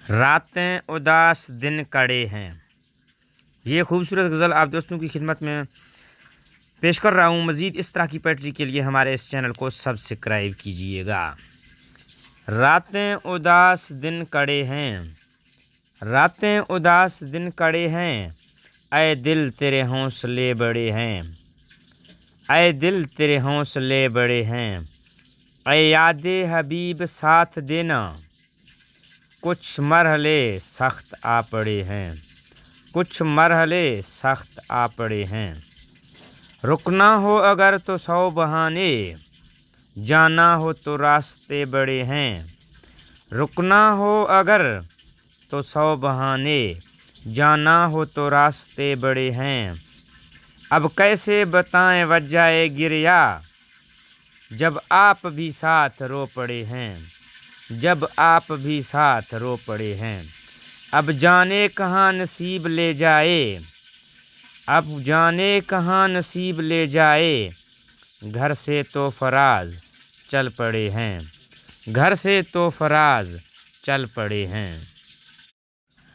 راتیں اداس دن کڑے ہیں۔ یہ خوبصورت غزل آپ دوستوں کی خدمت میں پیش کر رہا ہوں۔ مزید اس طرح کی پوئٹری کے لیے ہمارے اس چینل کو سبسکرائب کیجیے گا۔ راتیں اداس دن کڑے ہیں، راتیں اداس دن کڑے ہیں، اے دل تیرے حوصلے بڑے ہیں، اے دل تیرے حوصلے بڑے ہیں، اے یاد حبیب ساتھ دینا، کچھ مرحلے سخت آ پڑے ہیں، کچھ مرحلے سخت آ پڑے ہیں۔ رکنا ہو اگر تو 100 بہانے، جانا ہو تو راستے بڑے ہیں۔ رکنا ہو اگر تو 100 بہانے، جانا ہو تو راستے بڑے ہیں۔ اب کیسے بتائیں وجہ گریہ، جب آپ بھی ساتھ رو پڑے ہیں، جب آپ بھی ساتھ رو پڑے ہیں۔ اب جانے کہاں نصیب لے جائے، اب جانے کہاں نصیب لے جائے، گھر سے تو فراز چل پڑے ہیں، گھر سے تو فراز چل پڑے ہیں۔